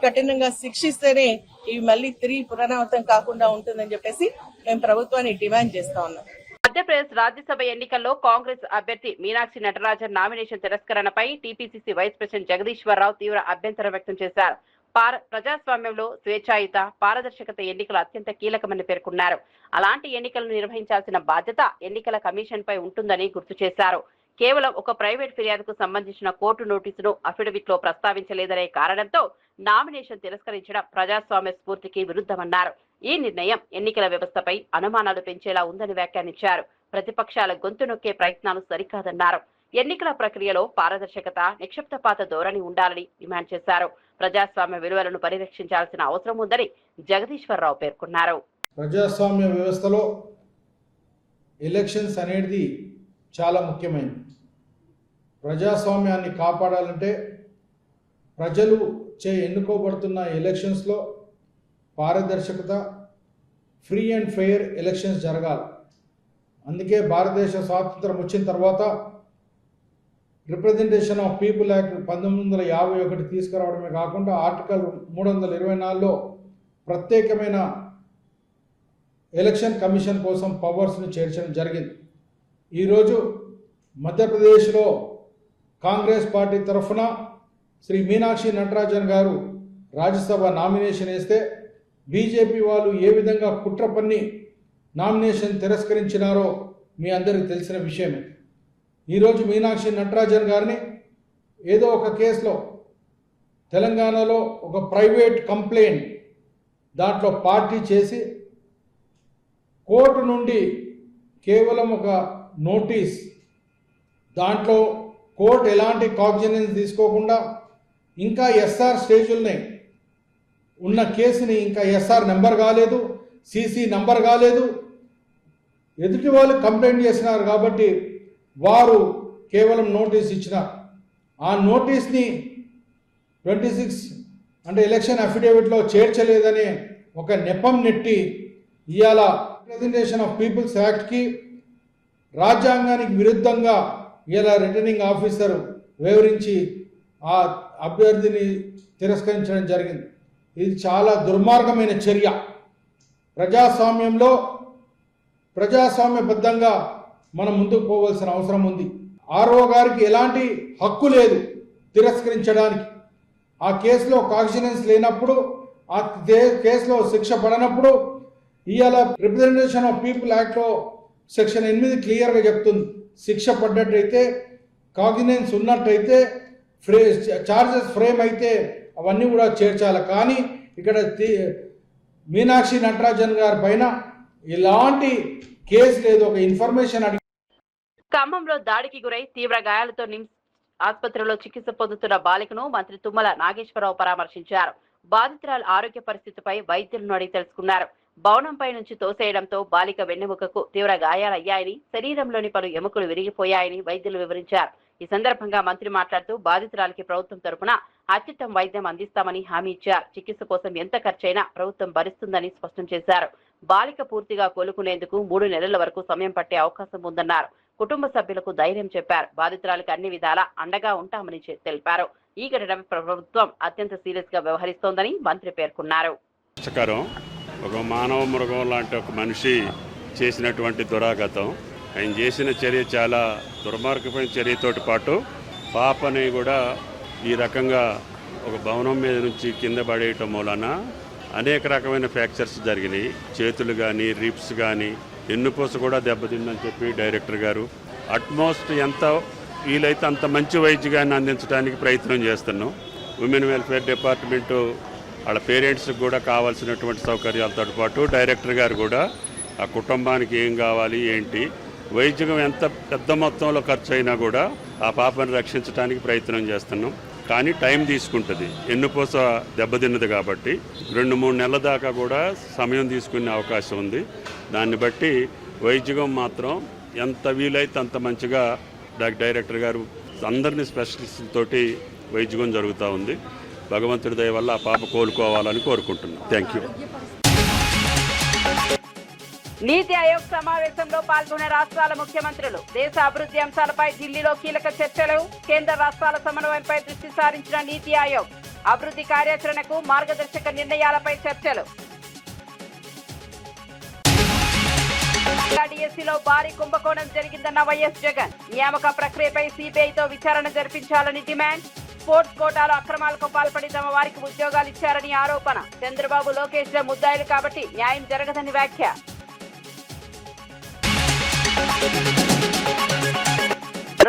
కఠినంగా శిక్షిస్తేనే ఇవి మళ్ళీ తిరిగి పునరావృతం కాకుండా ఉంటుందని చెప్పేసి మేము ప్రభుత్వాన్ని డిమాండ్ చేస్తా ఉన్నాం. మధ్యప్రదేశ్ రాజ్యసభ ఎన్నికల్లో కాంగ్రెస్ అభ్యర్థి మీనాక్షి నటరాజన్ నామినేషన్ తిరస్కరణపై టీపీసీసీ వైస్ ప్రెసిడెంట్ జగదీశ్వరరావు తీవ్ర అభ్యంతరం వ్యక్తం చేశారు. ప్రజాస్వామ్యంలో స్వేచ్ఛాయుత పారదర్శకత ఎన్నికలు అత్యంత కీలకమని పేర్కొన్నారు. అలాంటి ఎన్నికలను నిర్వహించాల్సిన బాధ్యత ఎన్నికల కమిషన్ పై ఉంటుందని గుర్తు చేశారు. కేవలం ఒక ప్రైవేట్ ఫిర్యాదుకు సంబంధించిన కోర్టు నోటీసును అఫిడవిట్ లో ప్రస్తావించలేదనే కారణంతో నామినేషన్ తిరస్కరించడం ప్రజాస్వామ్య స్ఫూర్తికి విరుద్ధమన్నారు. ఈ నిర్ణయం ఎన్నికల వ్యవస్థపై అనుమానాలు పెంచేలా ఉందని వ్యాఖ్యానించారు. ప్రతిపక్షాల గొంతు నొక్కే ప్రయత్నాలు సరికాదన్నారు. ఎన్నికల ప్రక్రియలో పారదర్శకత, నిక్షిప్తపాత ధోరణి ఉండాలని డిమాండ్ చేశారు. ప్రజాస్వామ్య విలువలను పరిరక్షించాల్సిన అవసరం ఉందని జగదీశ్వరరావు పేర్కొన్నారు. ప్రజాస్వామ్య వ్యవస్థలో ఎలక్షన్స్ అనేది చాలా ముఖ్యమైనది. ప్రజాస్వామ్యాన్ని కాపాడాలంటే ప్రజలు ఎన్నుకోబడుతున్న ఎలక్షన్స్లో పారదర్శకత, ఫ్రీ అండ్ ఫెయిర్ ఎలక్షన్స్ జరగాలి. అందుకే భారతదేశ స్వాతంత్రం వచ్చిన తర్వాత రిప్రజెంటేషన్ ఆఫ్ పీపుల్ యాక్ట్ 1951 తీసుకురావడమే కాకుండా ఆర్టికల్ 324లో ప్రత్యేకమైన ఎలక్షన్ కమిషన్ కోసం పవర్స్ను చేర్చడం జరిగింది. ఈరోజు మధ్యప్రదేశ్లో కాంగ్రెస్ పార్టీ తరఫున శ్రీ మీనాక్షి నటరాజన్ గారు రాజ్యసభ నామినేషన్ వేస్తే బీజేపీ వాళ్ళు ఏ విధంగా కుట్ర పన్ని నామినేషన్ తిరస్కరించినారో మీ అందరికీ తెలిసిన విషయమే. ఈరోజు మీనాక్షి నటరాజన్ గారిని ఏదో ఒక కేసులో తెలంగాణలో ఒక ప్రైవేట్ కంప్లైంట్ దాంట్లో పార్టీ చేసి కోర్టు నుండి కేవలం ఒక నోటీస్, దాంట్లో కోర్టు ఎలాంటి కాగ్నిజెన్స్ తీసుకోకుండా ఇంకా ఎస్ఆర్ స్టేజుల్ని ఉన్న కేసుని ఇంకా ఎస్ఆర్ నెంబర్ కాలేదు, సిసి నంబర్ కాలేదు, ఎదుటి వాళ్ళు కంప్లైంట్ చేసినారు కాబట్టి వారు కేవలం నోటీస్ ఇచ్చినారు. ఆ నోటీస్ని 26 అంటే ఎలక్షన్ అఫిడేవిట్లో చేర్చలేదనే ఒక నెపం నెట్టి ఇవాళ రిప్రజెంటేషన్ ఆఫ్ పీపుల్స్ యాక్ట్కి రాజ్యాంగానికి విరుద్ధంగా ఇలా రిటర్నింగ్ ఆఫీసర్ వివరించి ఆ అభ్యర్థిని తిరస్కరించడం జరిగింది. ఇది చాలా దుర్మార్గమైన చర్య. ప్రజాస్వామ్యంలో ప్రజాస్వామ్యబద్ధంగా మనం ముందుకు పోవాల్సిన అవసరం ఉంది. ఆర్ఓ గారికి ఎలాంటి హక్కు లేదు తిరస్కరించడానికి. ఆ కేసులో కాగ్నిజెన్స్ లేనప్పుడు, ఆ కేసులో శిక్ష పడనప్పుడు ఇవాళ రిప్రజెంటేషన్ ఆఫ్ పీపుల్ యాక్ట్లో సెక్షన్ 8 క్లియర్గా చెప్తుంది, శిక్ష పడ్డట్టయితే, కాగ్నిజెన్స్ ఉన్నట్టయితే, చార్జెస్ ఫ్రేమ్ అయితే అవన్నీ కూడా చేర్చాలి. కానీ ఇక్కడ మీనాక్షి నటరాజన్ గారి పైన ఎలాంటి కేసు లేదు. ఒక ఇన్ఫర్మేషన్ అడిగి ఖమ్మంలో దాడికి గురై తీవ్ర గాయాలతో నిమ్స్ ఆసుపత్రిలో చికిత్స పొందుతున్న బాలికను మంత్రి తుమ్మల నాగేశ్వరరావు పరామర్శించారు. బాధితురాల ఆరోగ్య పరిస్థితిపై వైద్యులను అడిగి తెలుసుకున్నారు. భవనంపై నుంచి తోసేయడంతో బాలిక వెన్నెముకకు తీవ్ర గాయాలయ్యాయని, శరీరంలోని పలు ఎముకలు విరిగిపోయాయని వైద్యులు వివరించారు. ఈ సందర్భంగా మంత్రి మాట్లాడుతూ బాధితురాలికి ప్రభుత్వం తరపున అత్యుత్తమ వైద్యం అందిస్తామని హామీ ఇచ్చారు. చికిత్స కోసం ఎంత ఖర్చైనా ప్రభుత్వం భరిస్తుందని స్పష్టం చేశారు. బాలిక పూర్తిగా కోలుకునేందుకు 3 నెలల వరకు సమయం పట్టే అవకాశం ఉందన్నారు. కుటుంబ సభ్యులకు ధైర్యం చెప్పారు. బాధితురాలకు అన్ని విధాలా అండగా ఉంటామని తెలిపారు. ఈ ఘటనపై ప్రభుత్వం అత్యంత సీరియస్ గా వ్యవహరిస్తోందని మంత్రి పేర్కొన్నారు. ఒక మానవ మృగం లాంటి ఒక మనిషి చేసినటువంటి దురాగతం, ఆయన చేసిన చర్య చాలా దుర్మార్గమైన చర్యతోటి పాటు పాపని కూడా ఈ రకంగా ఒక భవనం మీద నుంచి కింద పడేయటం మూలన అనేక రకమైన ఫ్రాక్చర్స్ జరిగినాయి. చేతులు కానీ, రిబ్స్ కానీ, ఎన్నుపూస కూడా దెబ్బతిందని చెప్పి డైరెక్టర్ గారు అట్మోస్ట్ ఎంత వీలైతే అంత మంచి వైద్యాన్ని అందించడానికి ప్రయత్నం చేస్తున్నాం. ఉమెన్ వెల్ఫేర్ డిపార్ట్మెంటు వాళ్ళ పేరెంట్స్కి కూడా కావాల్సినటువంటి సౌకర్యాలతో పాటు డైరెక్టర్ గారు కూడా ఆ కుటుంబానికి ఏం కావాలి ఏంటి, వైద్యం ఎంత పెద్ద మొత్తంలో ఖర్చు అయినా కూడా ఆ పాపని రక్షించడానికి ప్రయత్నం చేస్తున్నాం. కానీ టైం తీసుకుంటుంది, ఎన్నుపూస దెబ్బతిన్నది కాబట్టి 2-3 నెలల దాకా కూడా సమయం తీసుకునే అవకాశం ఉంది. దాన్ని బట్టి వైద్యం మాత్రం ఎంత వీలైతే అంత మంచిగా డైరెక్టర్ గారు అందరినీ స్పెషలిస్టులతోటి వైద్యం జరుగుతూ ఉంది. భగవంతుడి దయ వల్ల ఆ పాప కోలుకోవాలని కోరుకుంటున్నాం. Thank you. నీతి ఆయోగ్ సమావేశంలో పాల్గొన్న రాష్ట్రాల ముఖ్యమంత్రులు దేశ అభివృద్ధి అంశాలపై ఢిల్లీలో కీలక చర్చలు. కేంద్ర రాష్ట్రాల సమన్వయంపై దృష్టి సారించిన నీతి ఆయోగ్ అభివృద్ధి కార్యాచరణకు మార్గదర్శక నిర్ణయాలపై చర్చలు. డిఎస్సీలో భారీ కుంభకోణం జరిగిందన్న వైఎస్ జగన్ నియామక ప్రక్రియపై సిబిఐతో విచారణ జరిపించాలని డిమాండ్. స్పోర్ట్స్ కోటాలో అక్రమాలకు పాల్పడి తమ వారికి ఉద్యోగాలు ఇచ్చారని ఆరోపణ. చంద్రబాబు, లోకేష్ ముద్దాయిలు కాబట్టి న్యాయం జరగదని వ్యాఖ్య.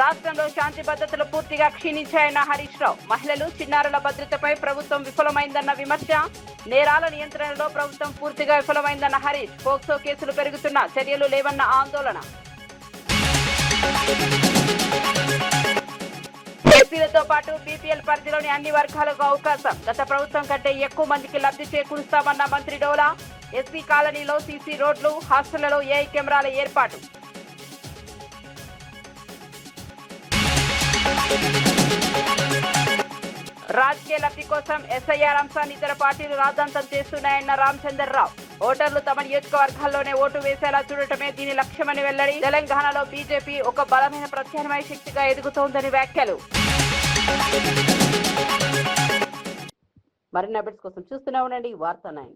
రాష్ట్రంలో శాంతి భద్రతలు పూర్తిగా క్షీణించాయన్న హరీష్ రావు. మహిళలు, చిన్నారుల భద్రతపై ప్రభుత్వం విఫలమైందన్న విమర్శ. నేరాల నియంత్రణలో ప్రభుత్వం పూర్తిగా విఫలమైందన్న హరీష్. పోక్సో కేసులు పెరుగుతున్నా చర్యలు లేవన్న ఆందోళన. ఎస్సీలతో పాటు బీపీఎల్ పరిధిలోని అన్ని వర్గాలకు అవకాశం. గత ప్రభుత్వం కంటే ఎక్కువ మందికి లబ్ధి చేకూరుస్తామన్న మంత్రి డోలా. ఎస్సీ కాలనీలో సీసీ రోడ్లు, హాస్టళ్లలో ఏఐ కెమెరాల ఏర్పాటు. రాజకీయ లబ్ధి కోసం ఎస్ఐఆర్ అంశాన్ని ఇతర పార్టీలు రాద్ధాంతం చేస్తున్నాయన్న రామచంద్రరావు. ఓటర్లు తమ నియోజకవర్గాల్లోనే ఓటు వేసేలా చూడటమే దీని లక్ష్యమని వెల్లడి. తెలంగాణలో బీజేపీ ఒక బలమైన ప్రత్యామ్నాయ శక్తిగా ఎదుగుతోందని వ్యాఖ్యలు. మరిన్ని అప్డేట్స్ కోసం చూస్తూనే ఉండండి వార్తా 9.